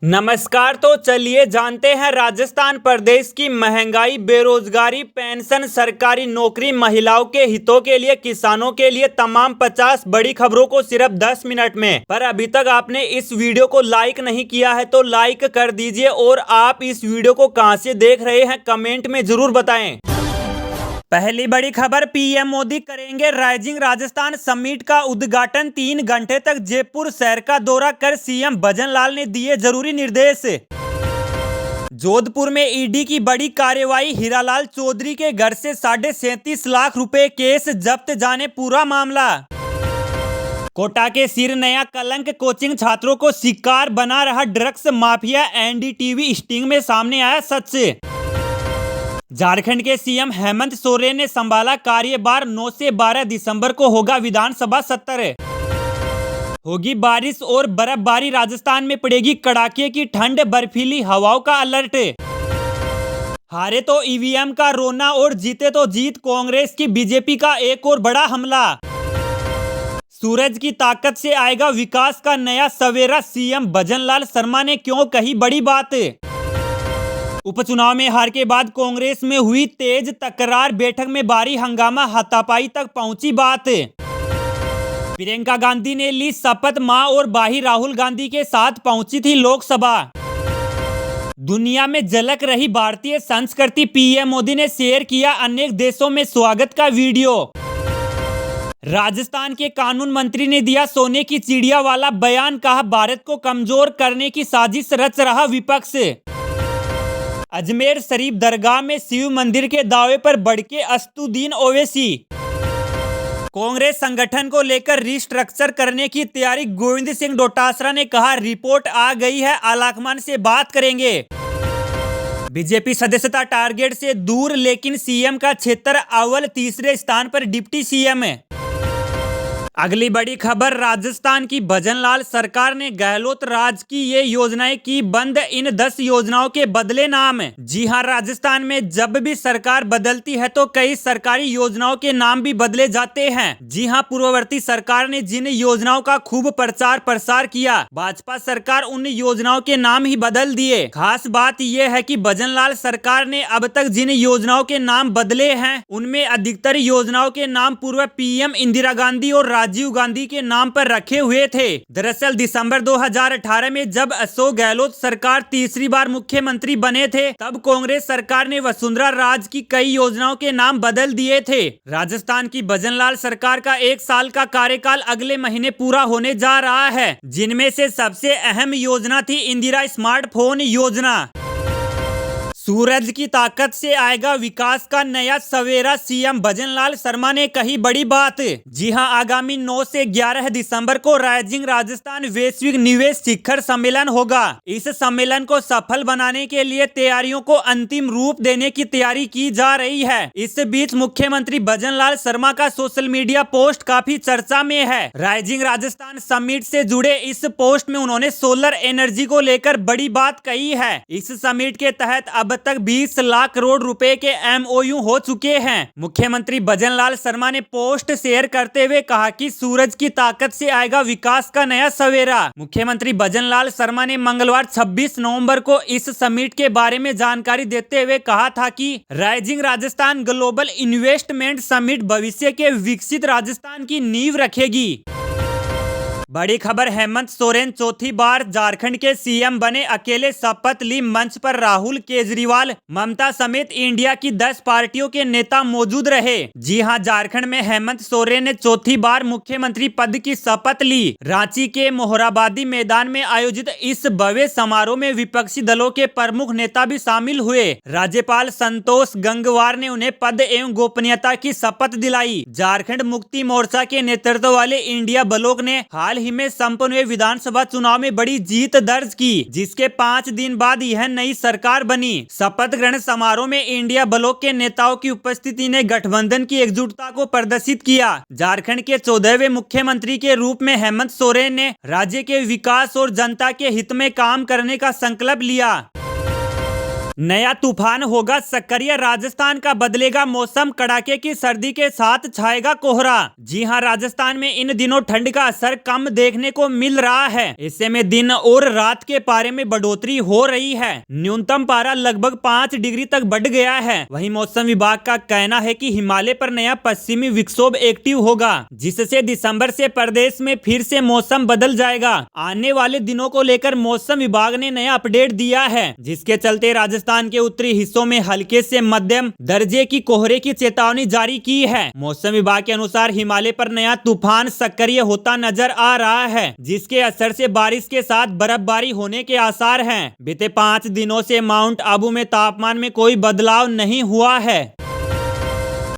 नमस्कार। तो चलिए जानते हैं राजस्थान प्रदेश की महंगाई, बेरोजगारी, पेंशन, सरकारी नौकरी, महिलाओं के हितों के लिए, किसानों के लिए तमाम 50 बड़ी खबरों को सिर्फ 10 मिनट में। पर अभी तक आपने इस वीडियो को लाइक नहीं किया है तो लाइक कर दीजिए। और आप इस वीडियो को कहां से देख रहे हैं कमेंट में जरूर बताएं। पहली बड़ी खबर, पीएम मोदी करेंगे राइजिंग राजस्थान समिट का उद्घाटन। 3 घंटे तक जयपुर शहर का दौरा कर सीएम भजनलाल ने दिए जरूरी निर्देश। जोधपुर में ईडी की बड़ी कार्रवाई, हीरालाल चौधरी के घर से 37.5 लाख रुपए केस जब्त, जाने पूरा मामला। कोटा के सिर नया कलंक, कोचिंग छात्रों को शिकार बना रहा ड्रग्स माफिया, एनडीटीवी स्टिंग में सामने आया सच। झारखंड के सीएम हेमंत सोरेन ने संभाला कार्यभार, 9 से 12 दिसंबर को होगा विधानसभा सत्र। होगी बारिश और बर्फबारी, राजस्थान में पड़ेगी कड़ाके की ठंड, बर्फीली हवाओं का अलर्ट। हारे तो ईवीएम का रोना और जीते तो जीत, कांग्रेस की बीजेपी का एक और बड़ा हमला। सूरज की ताकत से आएगा विकास का नया सवेरा, सीएम भजनलाल शर्मा ने क्यों कही बड़ी बात। उपचुनाव में हार के बाद कांग्रेस में हुई तेज तकरार, बैठक में भारी हंगामा, हाथापाई तक पहुंची बात। प्रियंका गांधी ने ली शपथ, मां और भाई राहुल गांधी के साथ पहुंची थी लोकसभा। दुनिया में झलक रही भारतीय संस्कृति, पीएम मोदी ने शेयर किया अनेक देशों में स्वागत का वीडियो। राजस्थान के कानून मंत्री ने दिया सोने की चिड़िया वाला बयान, कहा भारत को कमजोर करने की साजिश रच रहा विपक्ष। अजमेर शरीफ दरगाह में शिव मंदिर के दावे पर भड़के असदुद्दीन ओवैसी। कांग्रेस संगठन को लेकर रिस्ट्रक्चर करने की तैयारी, गोविंद सिंह डोटासरा ने कहा रिपोर्ट आ गई है, आलाकमान से बात करेंगे। बीजेपी सदस्यता टारगेट से दूर, लेकिन सीएम का क्षेत्र अव्वल, तीसरे स्थान पर डिप्टी सीएम है। अगली बड़ी खबर, राजस्थान की भजनलाल सरकार ने गहलोत राज की ये योजनाएं की बंद, इन 10 योजनाओं के बदले नाम। जी हां, राजस्थान में जब भी सरकार बदलती है तो कई सरकारी योजनाओं के नाम भी बदले जाते हैं। जी हां, पूर्ववर्ती सरकार ने जिन योजनाओं का खूब प्रचार प्रसार किया, भाजपा सरकार उन योजनाओं के नाम ही बदल दिए। खास बात यह है कि भजनलाल सरकार ने अब तक जिन योजनाओं के नाम बदले हैं उनमें अधिकतर योजनाओं के नाम पूर्व पीएम इंदिरा गांधी और राजीव गांधी के नाम पर रखे हुए थे। दरअसल दिसंबर 2018 में जब अशोक गहलोत सरकार तीसरी बार मुख्यमंत्री बने थे, तब कांग्रेस सरकार ने वसुंधरा राज की कई योजनाओं के नाम बदल दिए थे। राजस्थान की भजनलाल सरकार का 1 साल का कार्यकाल अगले महीने पूरा होने जा रहा है, जिनमें से सबसे अहम योजना थी इंदिरा स्मार्टफोन योजना। सूरज की ताकत से आएगा विकास का नया सवेरा, सीएम भजनलाल शर्मा ने कही बड़ी बात। जी हां, आगामी 9 से 11 दिसंबर को राइजिंग राजस्थान वैश्विक निवेश शिखर सम्मेलन होगा। इस सम्मेलन को सफल बनाने के लिए तैयारियों को अंतिम रूप देने की तैयारी की जा रही है। इस बीच मुख्यमंत्री भजनलाल शर्मा का सोशल मीडिया पोस्ट काफी चर्चा में है। राइजिंग राजस्थान समिट से जुड़े इस पोस्ट में उन्होंने सोलर एनर्जी को लेकर बड़ी बात कही है। इस समिट के तहत अब तक 20 लाख करोड़ रुपए के एमओयू हो चुके हैं। मुख्यमंत्री भजनलाल शर्मा ने पोस्ट शेयर करते हुए कहा कि सूरज की ताकत से आएगा विकास का नया सवेरा। मुख्यमंत्री भजनलाल शर्मा ने मंगलवार 26 नवंबर को इस समिट के बारे में जानकारी देते हुए कहा था कि rising Rajasthan global investment summit भविष्य के विकसित राजस्थान की नींव रखेगी। बड़ी खबर, हेमंत सोरेन चौथी बार झारखंड के सीएम बने, अकेले शपथ ली, मंच पर राहुल, केजरीवाल, ममता समेत इंडिया की 10 पार्टियों के नेता मौजूद रहे। जी हां, झारखंड में हेमंत सोरेन ने चौथी बार मुख्यमंत्री पद की शपथ ली। रांची के मोहराबादी मैदान में आयोजित इस भव्य समारोह में विपक्षी दलों के प्रमुख नेता भी शामिल हुए। राज्यपाल संतोष गंगवार ने उन्हें पद एवं गोपनीयता की शपथ दिलाई। झारखंड मुक्ति मोर्चा के नेतृत्व वाले इंडिया ब्लॉक ने हाल ही में संपन्न हुए विधानसभा चुनाव में बड़ी जीत दर्ज की, जिसके 5 दिन बाद यह नई सरकार बनी। शपथ ग्रहण समारोह में इंडिया ब्लॉक के नेताओं की उपस्थिति ने गठबंधन की एकजुटता को प्रदर्शित किया। झारखंड के 14वें मुख्यमंत्री के रूप में हेमंत सोरेन ने राज्य के विकास और जनता के हित में काम करने का संकल्प लिया। नया तूफान होगा सक्रिय, राजस्थान का बदलेगा मौसम, कड़ाके की सर्दी के साथ छाएगा कोहरा। जी हां, राजस्थान में इन दिनों ठंड का असर कम देखने को मिल रहा है। ऐसे में दिन और रात के पारे में बढ़ोतरी हो रही है। न्यूनतम पारा लगभग 5 डिग्री तक बढ़ गया है। वहीं मौसम विभाग का कहना है कि हिमालय पर नया पश्चिमी विक्षोभ एक्टिव होगा, जिससे दिसंबर से प्रदेश में फिर से मौसम बदल जाएगा। आने वाले दिनों को लेकर मौसम विभाग ने नया अपडेट दिया है, जिसके चलते राजस्थान के उत्तरी हिस्सों में हल्के से मध्यम दर्जे की कोहरे की चेतावनी जारी की है। मौसम विभाग के अनुसार हिमालय पर नया तूफान सक्रिय होता नजर आ रहा है, जिसके असर से बारिश के साथ बर्फबारी होने के आसार हैं। बीते 5 दिनों से माउंट आबू में तापमान में कोई बदलाव नहीं हुआ है।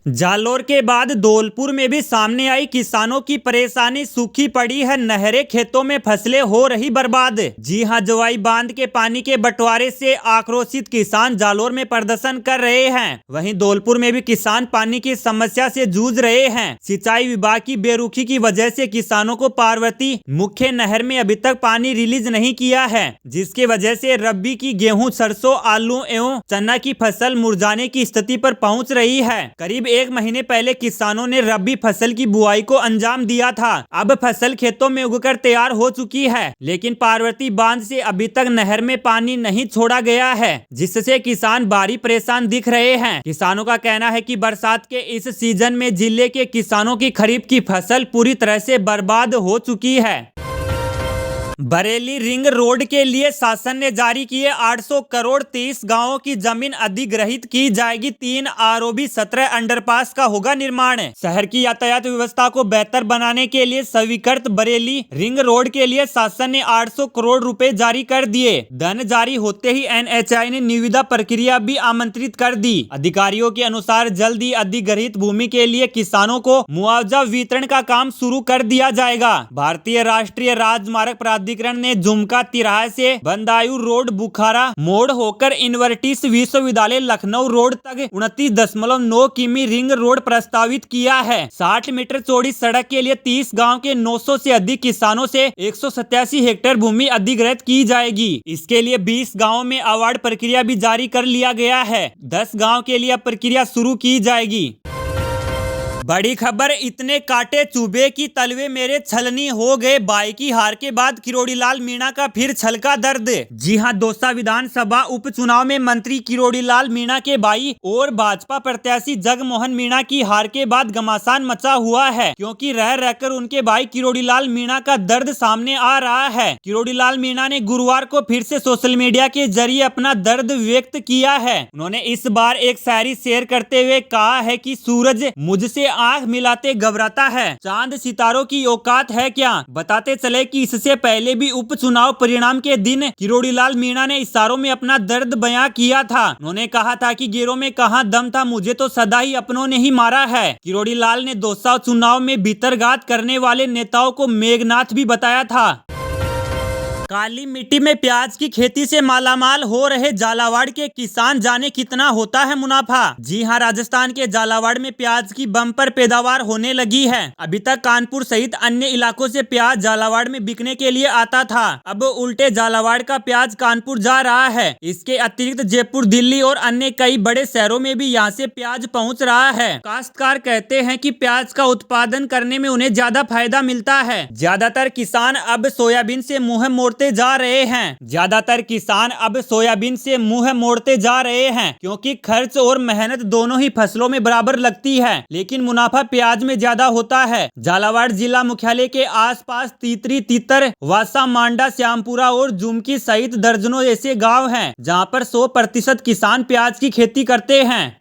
जालोर के बाद धौलपुर में भी सामने आई किसानों की परेशानी, सूखी पड़ी है नहरें, खेतों में फसलें हो रही बर्बाद। जी हां, जवाई बांध के पानी के बंटवारे से आक्रोशित किसान जालोर में प्रदर्शन कर रहे हैं। वहीं धौलपुर में भी किसान पानी की समस्या से जूझ रहे हैं। सिंचाई विभाग की बेरुखी की वजह से किसानों को पार्वती मुख्य नहर में अभी तक पानी रिलीज नहीं किया है, जिसकी वजह से रबी की गेहूं, सरसों, आलू एवं चना की फसल मुरझाने की स्थिति पर पहुंच रही है। करीब 1 महीने पहले किसानों ने रबी फसल की बुआई को अंजाम दिया था। अब फसल खेतों में उगकर तैयार हो चुकी है, लेकिन पार्वती बांध से अभी तक नहर में पानी नहीं छोड़ा गया है, जिससे किसान भारी परेशान दिख रहे हैं। किसानों का कहना है कि बरसात के इस सीजन में जिले के किसानों की खरीफ की फसल पूरी तरह से बर्बाद हो चुकी है। बरेली रिंग रोड के लिए शासन ने जारी किए 800 करोड़, 30 गांवों की जमीन अधिग्रहित की जाएगी, 3 आरओबी, 17 अंडरपास का होगा निर्माण। शहर की यातायात व्यवस्था को बेहतर बनाने के लिए स्वीकृत बरेली रिंग रोड के लिए शासन ने 800 करोड़ रुपए जारी कर दिए। धन जारी होते ही एनएचआई ने निविदा प्रक्रिया भी आमंत्रित कर दी। अधिकारियों के अनुसार जल्द ही अधिग्रहित भूमि के लिए किसानों को मुआवजा वितरण का काम शुरू कर दिया जाएगा। भारतीय राष्ट्रीय राजमार्ग प्राधिकरण ने झुमका तिराहे से बंदायू रोड, बुखारा मोड़ होकर इनवर्टिस विश्वविद्यालय लखनऊ रोड तक 29.9 किमी रिंग रोड प्रस्तावित किया है। 60 मीटर चौड़ी सड़क के लिए 30 गांव के 900 से अधिक किसानों से 187 हेक्टेयर भूमि अधिग्रहित की जाएगी। इसके लिए 20 गाँव में अवार्ड प्रक्रिया भी जारी कर लिया गया है। 10 गाँव के लिए प्रक्रिया शुरू की जाएगी। बड़ी खबर, इतने काटे चुभे की तलवे मेरे छलनी हो गए, बाई की हार के बाद किरोड़ीलाल मीणा का फिर छलका दर्द। जी हां, दौसा विधानसभा उपचुनाव में मंत्री किरोड़ीलाल मीणा के भाई और भाजपा प्रत्याशी जगमोहन मीणा की हार के बाद घमासान मचा हुआ है, क्योंकि रह रहकर उनके भाई किरोड़ीलाल मीणा का दर्द सामने आ रहा है। किरोड़ीलाल मीणा ने गुरुवार को फिर से सोशल मीडिया के जरिए अपना दर्द व्यक्त किया है। उन्होंने इस बार एक शायरी शेयर करते हुए कहा है कि सूरज मुझसे आंख मिलाते घबराता है, चांद सितारों की औकात है क्या। बताते चले कि इससे पहले भी उपचुनाव परिणाम के दिन किरोड़ीलाल मीणा ने इशारों में अपना दर्द बयां किया था। उन्होंने कहा था कि गैरों में कहां दम था, मुझे तो सदा ही अपनों ने ही मारा है। किरोड़ीलाल ने दौसा चुनाव में भीतरघात करने वाले नेताओं को मेघनाथ भी बताया था। काली मिट्टी में प्याज की खेती से मालामाल हो रहे झालावाड़ के किसान, जाने कितना होता है मुनाफा। जी हां, राजस्थान के झालावाड़ में प्याज की बम्पर पैदावार होने लगी है। अभी तक कानपुर सहित अन्य इलाकों से प्याज झालावाड़ में बिकने के लिए आता था, अब उल्टे झालावाड़ का प्याज कानपुर जा रहा है। इसके अतिरिक्त जयपुर, दिल्ली और अन्य कई बड़े शहरों में भी यहाँ से प्याज पहुँच रहा है। काश्तकार कहते हैं कि प्याज का उत्पादन करने में उन्हें ज्यादा फायदा मिलता है। ज्यादातर किसान अब सोयाबीन से मुंह मोड़ते जा रहे हैं। ज्यादातर किसान अब सोयाबीन से मुंह मोड़ते जा रहे हैं, क्योंकि खर्च और मेहनत दोनों ही फसलों में बराबर लगती है, लेकिन मुनाफा प्याज में ज्यादा होता है। झालावाड़ जिला मुख्यालय के आसपास तीतरी, तीतर, वासा, मांडा, श्यामपुरा और जुमकी सहित दर्जनों ऐसे गांव हैं, जहां पर 100% किसान प्याज की खेती करते हैं।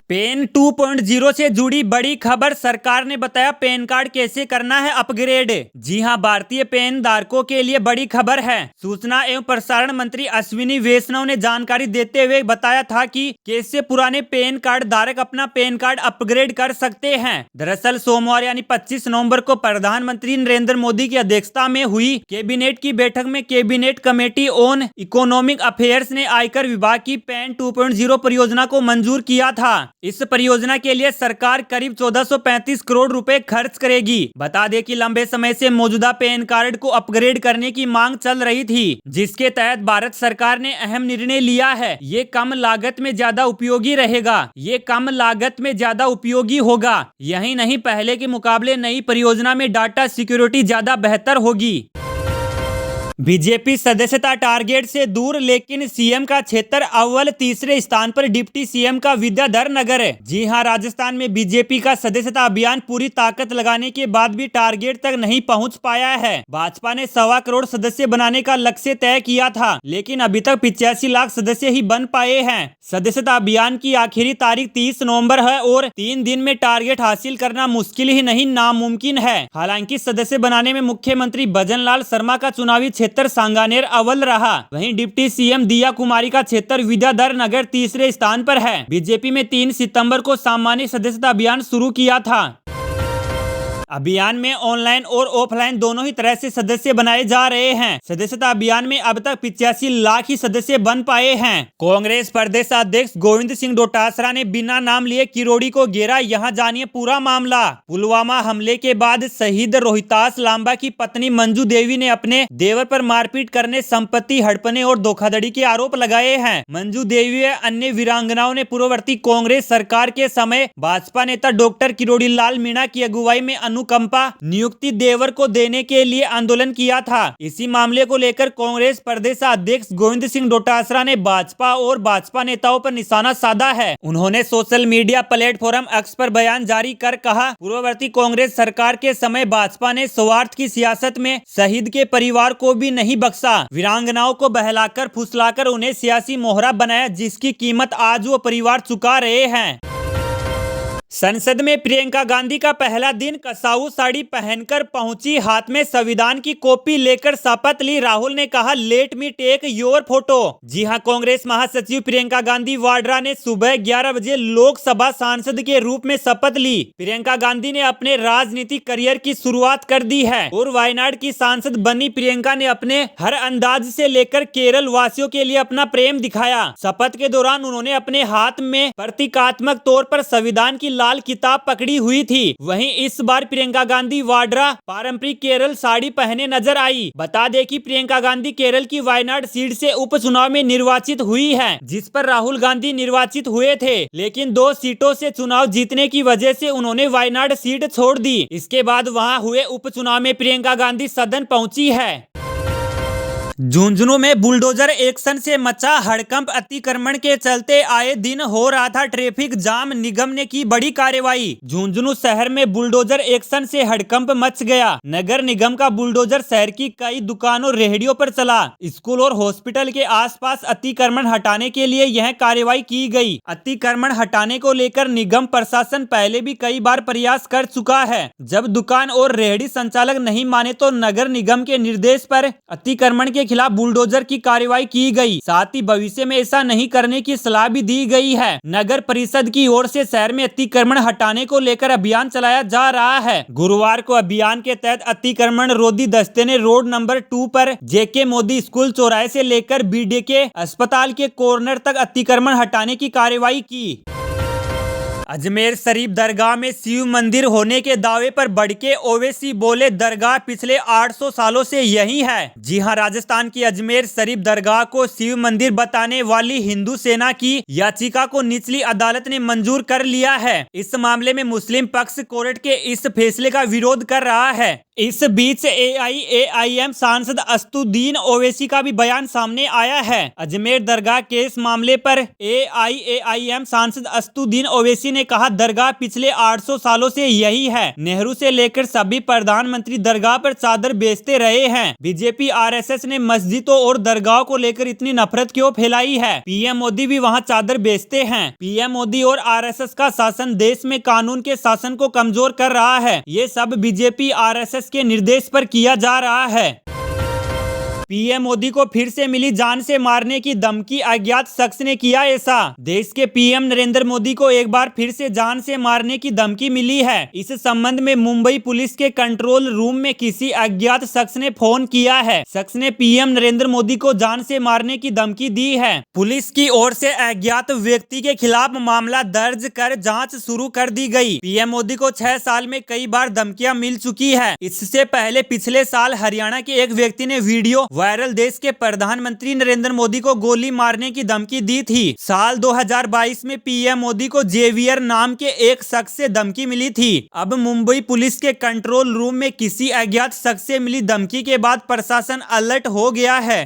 पेन 2.0 से जुड़ी बड़ी खबर, सरकार ने बताया पैन कार्ड कैसे करना है अपग्रेड। जी हां, भारतीय पेन धारकों के लिए बड़ी खबर है। सूचना एवं प्रसारण मंत्री अश्विनी वैष्णव ने जानकारी देते हुए बताया था कि कैसे पुराने पेन कार्ड धारक अपना पेन कार्ड अपग्रेड कर सकते हैं। दरअसल सोमवार यानी 25 नवंबर को प्रधानमंत्री नरेंद्र मोदी की अध्यक्षता में हुई कैबिनेट की बैठक में cabinet committee on economic affairs ने आयकर विभाग की पेन 2.0 परियोजना को मंजूर किया था। इस परियोजना के लिए सरकार करीब 1435 करोड़ रुपए खर्च करेगी। बता दें कि लंबे समय से मौजूदा पैन कार्ड को अपग्रेड करने की मांग चल रही थी, जिसके तहत भारत सरकार ने अहम निर्णय लिया है। ये कम लागत में ज्यादा उपयोगी रहेगा, ये कम लागत में ज्यादा उपयोगी होगा। यही नहीं, पहले के मुकाबले नई परियोजना में डाटा सिक्योरिटी ज्यादा बेहतर होगी। बीजेपी सदस्यता टारगेट से दूर, लेकिन सीएम का क्षेत्र अव्वल, तीसरे स्थान पर डिप्टी सीएम का विद्याधर नगर है। जी हां, राजस्थान में बीजेपी का सदस्यता अभियान पूरी ताकत लगाने के बाद भी टारगेट तक नहीं पहुंच पाया है। भाजपा ने 1.25 करोड़ सदस्य बनाने का लक्ष्य तय किया था, लेकिन अभी तक 85 लाख सदस्य ही बन पाए हैं। सदस्यता अभियान की आखिरी तारीख 30 नवंबर है और 3 दिन में टारगेट हासिल करना मुश्किल ही नहीं, नामुमकिन है। हालांकि सदस्य बनाने में मुख्यमंत्री भजनलाल शर्मा का चुनावी क्षेत्र सांगानेर अव्वल रहा। वहीं डिप्टी सीएम दिया कुमारी का क्षेत्र विद्याधर नगर तीसरे स्थान पर है। बीजेपी में 3 सितंबर को सामान्य सदस्यता अभियान शुरू किया था। अभियान में ऑनलाइन और ऑफलाइन दोनों ही तरह से सदस्य बनाए जा रहे हैं। सदस्यता अभियान में अब तक 85 लाख ही सदस्य बन पाए हैं। कांग्रेस प्रदेश अध्यक्ष गोविंद सिंह डोटासरा ने बिना नाम लिए किरोड़ी को घेरा। यहां जानिए पूरा मामला। पुलवामा हमले के बाद शहीद रोहितास लांबा की पत्नी मंजू देवी ने अपने देवर पर मारपीट करने, संपत्ति हड़पने और धोखाधड़ी के आरोप लगाए हैं। मंजू देवी व अन्य वीरांगनाओं ने पूर्ववर्ती कांग्रेस सरकार के समय भाजपा नेता डॉक्टर किरोड़ी लाल मीणा की अगुवाई में अनुकंपा नियुक्ति देवर को देने के लिए आंदोलन किया था। इसी मामले को लेकर कांग्रेस प्रदेश अध्यक्ष गोविंद सिंह डोटासरा ने भाजपा और भाजपा नेताओं पर निशाना साधा है। उन्होंने सोशल मीडिया प्लेटफॉर्म एक्स पर बयान जारी कर कहा, पूर्ववर्ती कांग्रेस सरकार के समय भाजपा ने स्वार्थ की सियासत में शहीद के परिवार को भी नहीं बख्शा। वीरांगनाओं को बहलाकर फुसलाकर उन्हें सियासी मोहरा बनाया, जिसकी कीमत आज वो परिवार चुका रहे हैं। संसद में प्रियंका गांधी का पहला दिन, कसाऊ साड़ी पहनकर पहुंची, हाथ में संविधान की कॉपी लेकर शपथ ली। राहुल ने कहा, let me take your photo. जी हां, कांग्रेस महासचिव प्रियंका गांधी वाड्रा ने सुबह 11 बजे लोकसभा सांसद के रूप में शपथ ली। प्रियंका गांधी ने अपने राजनीतिक करियर की शुरुआत कर दी है और वायनाड की सांसद बनी प्रियंका ने अपने हर अंदाज से लेकर केरल वासियों के लिए अपना प्रेम दिखाया। शपथ के दौरान उन्होंने अपने हाथ में प्रतीकात्मक तौर पर संविधान की लाल किताब पकड़ी हुई थी। वहीं इस बार प्रियंका गांधी वाड्रा पारंपरिक केरल साड़ी पहने नजर आई। बता दें कि प्रियंका गांधी केरल की वायनाड सीट से उपचुनाव में निर्वाचित हुई है, जिस पर राहुल गांधी निर्वाचित हुए थे, लेकिन 2 सीटों से चुनाव जीतने की वजह से उन्होंने वायनाड सीट छोड़ दी। इसके बाद वहां हुए उपचुनाव में प्रियंका गांधी सदन पहुंची है। झुंझुनू में बुलडोजर एक्शन से मचा हड़कंप, अतिक्रमण के चलते आए दिन हो रहा था ट्रैफिक जाम, निगम ने की बड़ी कार्रवाई। झुंझुनू शहर में बुलडोजर एक्शन से हड़कंप मच गया। नगर निगम का बुलडोजर शहर की कई दुकानों, रेहड़ियों पर चला। स्कूल और हॉस्पिटल के आसपास अतिक्रमण हटाने के लिए यह कार्रवाई की गई। अतिक्रमण हटाने को लेकर निगम प्रशासन पहले भी कई बार प्रयास कर चुका है। जब दुकान और रेहड़ी संचालक नहीं माने तो नगर निगम के निर्देश पर अतिक्रमण के खिलाफ बुलडोजर की कार्रवाई की गई। साथ ही भविष्य में ऐसा नहीं करने की सलाह भी दी गई है। नगर परिषद की ओर से शहर में अतिक्रमण हटाने को लेकर अभियान चलाया जा रहा है। गुरुवार को अभियान के तहत अतिक्रमण रोधी दस्ते ने रोड नंबर 2 पर जेके मोदी स्कूल चौराहे से लेकर बीडीके अस्पताल के कॉर्नर तक अतिक्रमण हटाने की कार्रवाई की। अजमेर शरीफ दरगाह में शिव मंदिर होने के दावे पर भड़के ओवैसी, बोले दरगाह पिछले 800 सालों से यही है। जी हां, राजस्थान की अजमेर शरीफ दरगाह को शिव मंदिर बताने वाली हिंदू सेना की याचिका को निचली अदालत ने मंजूर कर लिया है। इस मामले में मुस्लिम पक्ष कोर्ट के इस फैसले का विरोध कर रहा है। इस बीच AIAIM सांसद असदुद्दीन ओवैसी का भी बयान सामने आया है। अजमेर दरगाह केस मामले पर AIAIM सांसद असदुद्दीन ओवैसी ने कहा, दरगाह पिछले 800 सालों से यही है। नेहरू से लेकर सभी प्रधानमंत्री दरगाह पर चादर बेचते रहे हैं। बीजेपी RSS ने मस्जिदों और दरगाहों को लेकर इतनी नफरत क्यों फैलाई है? PM मोदी भी वहां चादर बेचते हैं। PM मोदी और RSS का शासन देश में कानून के शासन को कमजोर कर रहा है। ये सब बीजेपी RSS के निर्देश पर किया जा रहा है। पीएम मोदी को फिर से मिली जान से मारने की धमकी, अज्ञात शख्स ने किया ऐसा। देश के पीएम नरेंद्र मोदी को एक बार फिर से जान से मारने की धमकी मिली है। इस संबंध में मुंबई पुलिस के कंट्रोल रूम में किसी अज्ञात शख्स ने फोन किया है। शख्स ने पीएम नरेंद्र मोदी को जान से मारने की धमकी दी है। पुलिस की ओर से अज्ञात व्यक्ति के खिलाफ मामला दर्ज कर जांच शुरू कर दी गई। पीएम मोदी को 6 साल में कई बार धमकियां मिल चुकी है। इससे पहले पिछले साल हरियाणा के एक व्यक्ति ने वीडियो वायरल देश के प्रधानमंत्री नरेंद्र मोदी को गोली मारने की धमकी दी थी। साल 2022 में पीएम मोदी को जेवियर नाम के एक शख्स से धमकी मिली थी। अब मुंबई पुलिस के कंट्रोल रूम में किसी अज्ञात शख्स से मिली धमकी के बाद प्रशासन अलर्ट हो गया है।